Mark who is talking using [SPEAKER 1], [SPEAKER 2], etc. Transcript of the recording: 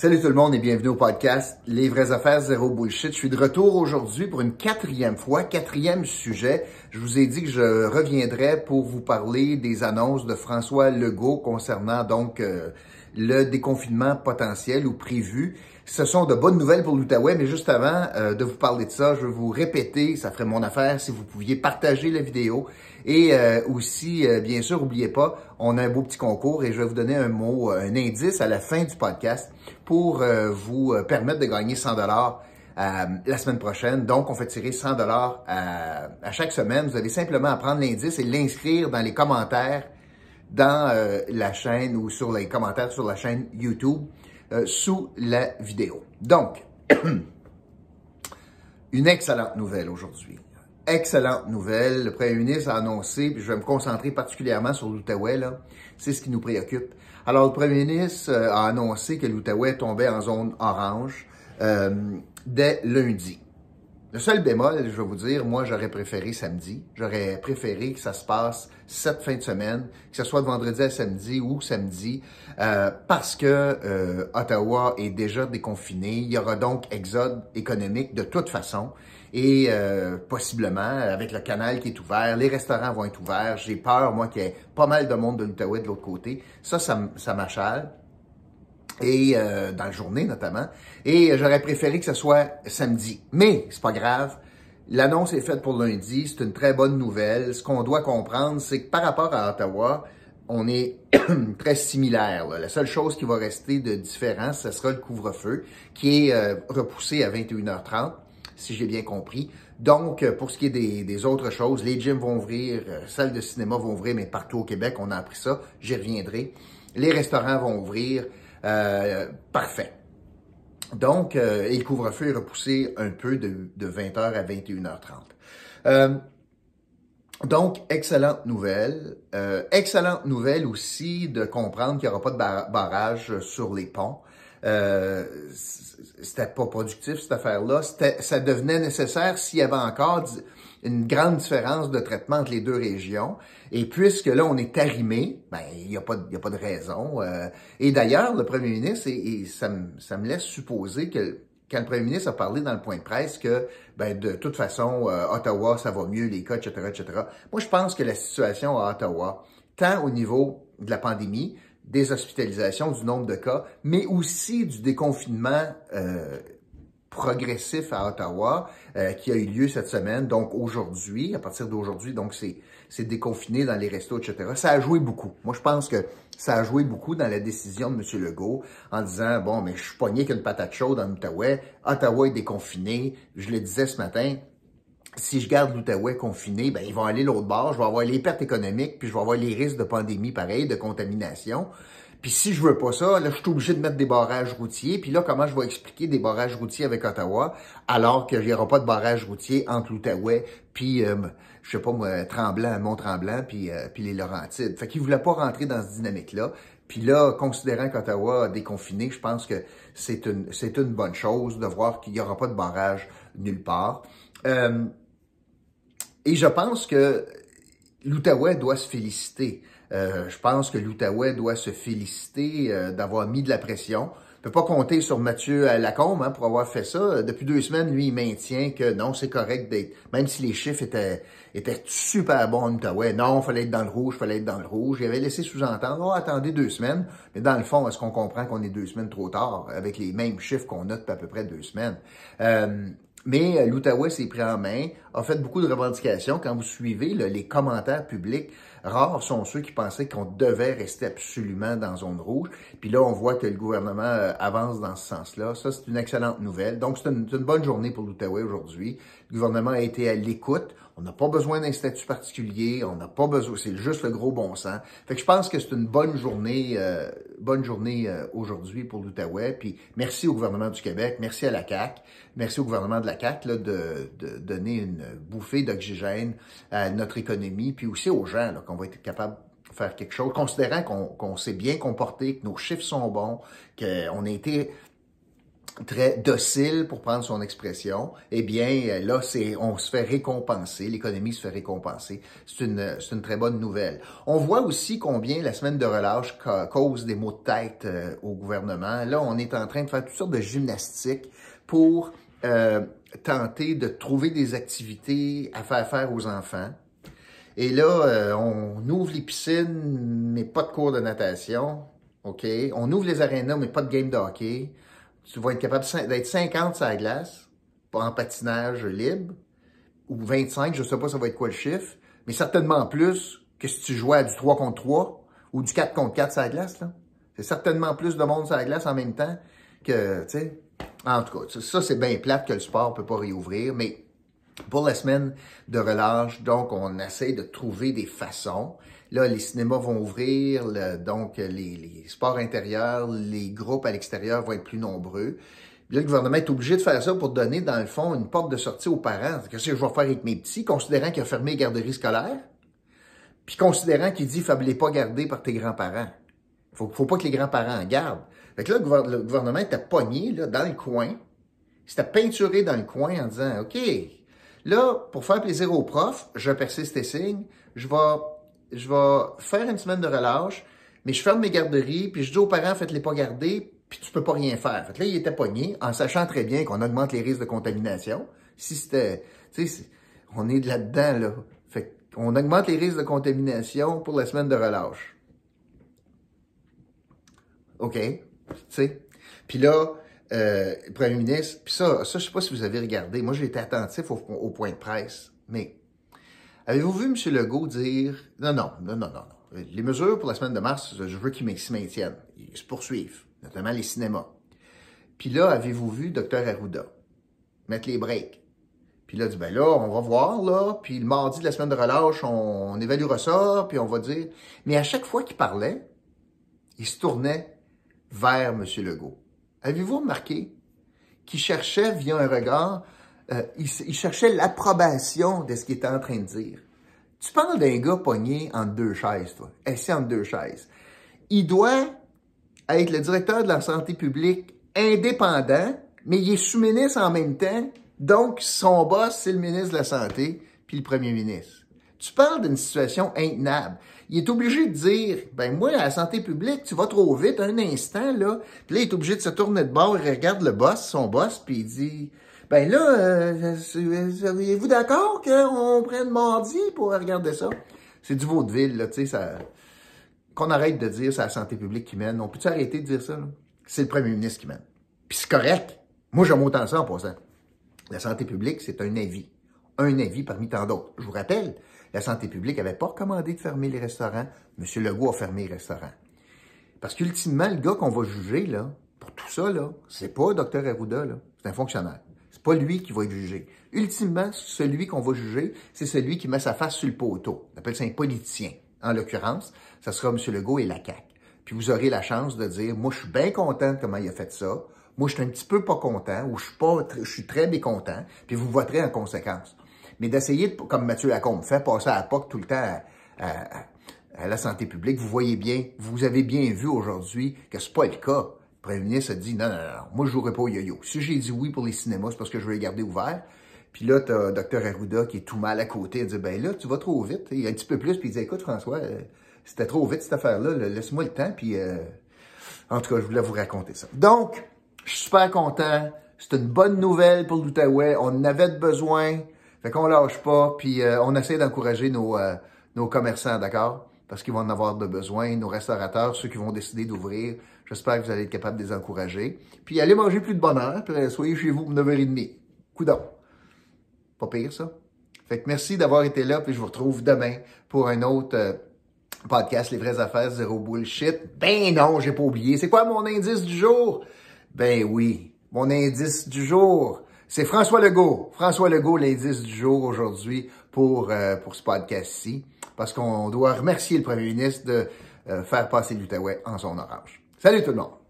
[SPEAKER 1] Salut tout le monde et bienvenue au podcast Les vraies affaires zéro bullshit. Je suis de retour aujourd'hui pour une quatrième fois, quatrième sujet. Je vous ai dit que je reviendrais pour vous parler des annonces de François Legault concernant donc le déconfinement potentiel ou prévu. Ce sont de bonnes nouvelles pour l'Outaouais, mais juste avant de vous parler de ça, je veux vous répéter, ça ferait mon affaire si vous pouviez partager la vidéo. Et aussi, bien sûr, n'oubliez pas, on a un beau petit concours et je vais vous donner un mot, un indice à la fin du podcast pour vous permettre de gagner 100 $ la semaine prochaine. Donc, on fait tirer 100 $ à chaque semaine. Vous avez simplement à prendre l'indice et l'inscrire dans les commentaires dans la chaîne ou sur les commentaires sur la chaîne YouTube sous la vidéo. Donc, une excellente nouvelle aujourd'hui. Excellente nouvelle. Le premier ministre a annoncé, puis je vais me concentrer particulièrement sur l'Outaouais, là. C'est ce qui nous préoccupe. Alors, le premier ministre a annoncé que l'Outaouais tombait en zone orange dès lundi. Le seul bémol, je vais vous dire, moi, j'aurais préféré samedi. J'aurais préféré que ça se passe cette fin de semaine, que ce soit de vendredi à samedi ou samedi, parce que Ottawa est déjà déconfiné. Il y aura donc exode économique de toute façon. Et possiblement, avec le canal qui est ouvert, les restaurants vont être ouverts. J'ai peur, moi, qu'il y ait pas mal de monde de l'Outaouais de l'autre côté. Ça m'achale. Et dans la journée notamment. Et j'aurais préféré que ce soit samedi. Mais c'est pas grave. L'annonce est faite pour lundi. C'est une très bonne nouvelle. Ce qu'on doit comprendre, c'est que par rapport à Ottawa, on est très similaire. Là. La seule chose qui va rester de différent, ce sera le couvre-feu, qui est repoussé à 21h30, si j'ai bien compris. Donc, pour ce qui est des autres choses, les gyms vont ouvrir, salles de cinéma vont ouvrir, mais partout au Québec, on a appris ça. J'y reviendrai. Les restaurants vont ouvrir. Parfait. Donc, et le couvre-feu est repoussé un peu de 20h à 21h30. Donc, excellente nouvelle. Excellente nouvelle aussi de comprendre qu'il n'y aura pas de barrage sur les ponts. C'était pas productif cette affaire-là. Ça devenait nécessaire s'il y avait encore une grande différence de traitement entre les deux régions. Et puisque là, on est arrimé, ben il y a pas de raison. Et d'ailleurs, le premier ministre, et ça me laisse supposer que quand le premier ministre a parlé dans le point de presse que, ben de toute façon, Ottawa, ça va mieux, les cas, etc., etc. Moi, je pense que la situation à Ottawa, tant au niveau de la pandémie, des hospitalisations, du nombre de cas, mais aussi du déconfinement progressif à Ottawa qui a eu lieu cette semaine, donc aujourd'hui, à partir d'aujourd'hui, donc c'est déconfiné dans les restos, etc. Ça a joué beaucoup. Moi, je pense que ça a joué beaucoup dans la décision de M. Legault en disant, bon, mais je suis pogné qu'une patate chaude en Outaouais, Ottawa est déconfiné, je le disais ce matin, si je garde l'Outaouais confiné, ben ils vont aller l'autre bord, je vais avoir les pertes économiques, puis je vais avoir les risques de pandémie pareil, de contamination. Puis si je veux pas ça, là, je suis obligé de mettre des barrages routiers. Puis là, comment je vais expliquer des barrages routiers avec Ottawa, alors qu'il n'y aura pas de barrage routier entre l'Outaouais, puis, je sais pas moi, Tremblant, Mont-Tremblant, puis les Laurentides. Fait qu'ils voulaient pas rentrer dans cette dynamique-là. Puis là, considérant qu'Ottawa a déconfiné, je pense que c'est une bonne chose de voir qu'il n'y aura pas de barrage nulle part. Et je pense que l'Outaouais doit se féliciter. Je pense que l'Outaouais doit se féliciter d'avoir mis de la pression. On peut pas compter sur Mathieu Lacombe pour avoir fait ça. Depuis 2 semaines, lui, il maintient que non, c'est correct d'être, même si les chiffres étaient super bons en Outaouais. Non, il fallait être dans le rouge, il fallait être dans le rouge. Il avait laissé sous-entendre, oh, attendez 2 semaines. Mais dans le fond, est-ce qu'on comprend qu'on est 2 semaines trop tard avec les mêmes chiffres qu'on a depuis à peu près 2 semaines? Mais l'Outaouais s'est pris en main, a fait beaucoup de revendications. Quand vous suivez les commentaires publics, rares sont ceux qui pensaient qu'on devait rester absolument dans zone rouge. Puis là, on voit que le gouvernement avance dans ce sens-là. Ça, c'est une excellente nouvelle. Donc, c'est une bonne journée pour l'Outaouais aujourd'hui. Le gouvernement a été à l'écoute. On n'a pas besoin d'un statut particulier. On n'a pas besoin, c'est juste le gros bon sens. Fait que je pense que c'est une bonne journée aujourd'hui pour l'Outaouais. Puis merci au gouvernement du Québec, merci à la CAQ, merci au gouvernement de la CAQ là, de donner une bouffée d'oxygène à notre économie, puis aussi aux gens là, qu'on va être capable de faire quelque chose, considérant qu'on s'est bien comporté, que nos chiffres sont bons, qu'on a été très docile, pour prendre son expression, eh bien, là, on se fait récompenser, l'économie se fait récompenser. C'est une très bonne nouvelle. On voit aussi combien la semaine de relâche cause des maux de tête au gouvernement. Là, on est en train de faire toutes sortes de gymnastiques pour tenter de trouver des activités à faire aux enfants. Et là, on ouvre les piscines, mais pas de cours de natation. OK? On ouvre les arénas, mais pas de game de hockey. Tu vas être capable d'être 50 sur la glace, pas en patinage libre, ou 25, je ne sais pas ça va être quoi le chiffre, mais certainement plus que si tu jouais à du 3 contre 3 ou du 4 contre 4 sur la glace. C'est certainement plus de monde sur la glace en même temps que, tu sais, en tout cas, ça c'est bien plate que le sport ne peut pas réouvrir, mais pour la semaine de relâche, donc, on essaie de trouver des façons. Là, les cinémas vont ouvrir, donc les sports intérieurs, les groupes à l'extérieur vont être plus nombreux. Là, le gouvernement est obligé de faire ça pour donner, dans le fond, une porte de sortie aux parents. Qu'est-ce que je vais faire avec mes petits, considérant qu'il a fermé les garderies scolaires, puis considérant qu'il dit qu'il ne fallait pas garder par tes grands-parents. Faut pas que les grands-parents en gardent. Fait que là, le gouvernement était pogné là, dans le coin. Il s'était peinturé dans le coin en disant, OK, là, pour faire plaisir aux profs, je persiste et signe, je vais faire une semaine de relâche, mais je ferme mes garderies, puis je dis aux parents, faites-les pas garder, puis tu peux pas rien faire. Fait que là, il était pogné, en sachant très bien qu'on augmente les risques de contamination. Si c'était, tu sais, on est là-dedans, là. Fait qu'on augmente les risques de contamination pour la semaine de relâche. OK, tu sais. Puis là, le premier ministre, puis ça, je sais pas si vous avez regardé, moi j'ai été attentif au point de presse, mais avez-vous vu M. Legault dire, non, les mesures pour la semaine de mars, je veux qu'ils se maintiennent, ils se poursuivent, notamment les cinémas. Puis là, avez-vous vu Dr Arruda mettre les breaks? Puis là, il dit, ben là, on va voir, là, puis le mardi de la semaine de relâche, on évaluera ça, puis on va dire, mais à chaque fois qu'il parlait, il se tournait vers M. Legault. Avez-vous remarqué qu'il cherchait via un regard, il cherchait l'approbation de ce qu'il était en train de dire? Tu parles d'un gars pogné entre deux chaises, toi, assis entre deux chaises. Il doit être le directeur de la santé publique indépendant, mais il est sous-ministre en même temps, donc son boss, c'est le ministre de la Santé, puis le premier ministre. Tu parles d'une situation intenable. Il est obligé de dire, ben moi, à la santé publique, tu vas trop vite, un instant, là. Puis là, il est obligé de se tourner de bord, il regarde le boss, son boss, puis il dit, ben là, seriez-vous d'accord qu'on prenne mardi pour regarder ça? C'est du vaudeville, là, tu sais, ça... Qu'on arrête de dire c'est la santé publique qui mène. On peut-tu arrêter de dire ça, là? C'est le premier ministre qui mène. Puis c'est correct. Moi, j'aime autant ça en passant. La santé publique, c'est un avis. Un avis parmi tant d'autres. Je vous rappelle, la santé publique n'avait pas recommandé de fermer les restaurants. M. Legault a fermé les restaurants. Parce qu'ultimement, le gars qu'on va juger, là, pour tout ça, là, c'est pas Dr Arruda, là. C'est un fonctionnaire. C'est pas lui qui va être jugé. Ultimement, celui qu'on va juger, c'est celui qui met sa face sur le poteau. On appelle ça un politicien. En l'occurrence, ça sera M. Legault et la CAQ. Puis vous aurez la chance de dire, moi, je suis bien content de comment il a fait ça. Moi, je suis un petit peu pas content ou je suis très mécontent. Puis vous voterez en conséquence. Mais d'essayer, comme Mathieu Lacombe fait, passer à la POC tout le temps à la santé publique, vous voyez bien, vous avez bien vu aujourd'hui que c'est pas le cas. Le premier ministre a dit, non, moi, je jouerai pas au yo-yo. Si j'ai dit oui pour les cinémas, c'est parce que je veux les garder ouverts. Puis là, tu as Dr Arruda qui est tout mal à côté. Il dit, ben là, tu vas trop vite. Il y a un petit peu plus. Puis il dit, écoute, François, c'était trop vite cette affaire-là. Laisse-moi le temps. Puis, en tout cas, je voulais vous raconter ça. Donc, je suis super content. C'est une bonne nouvelle pour l'Outaouais. On en avait besoin. Fait qu'on lâche pas. Puis, on essaie d'encourager nos commerçants, d'accord? Parce qu'ils vont en avoir de besoin. Nos restaurateurs, ceux qui vont décider d'ouvrir. J'espère que vous allez être capable de les encourager. Puis, allez manger plus de bonne heure. Puis, soyez chez vous pour 9h30. Coudonc. Pas pire, ça. Fait que merci d'avoir été là, puis je vous retrouve demain pour un autre podcast, Les vraies affaires, zéro bullshit. Ben non, j'ai pas oublié. C'est quoi mon indice du jour? Ben oui, mon indice du jour, c'est François Legault. François Legault, l'indice du jour aujourd'hui pour ce podcast-ci, parce qu'on doit remercier le premier ministre de faire passer l'Outaouais en son orange. Salut tout le monde!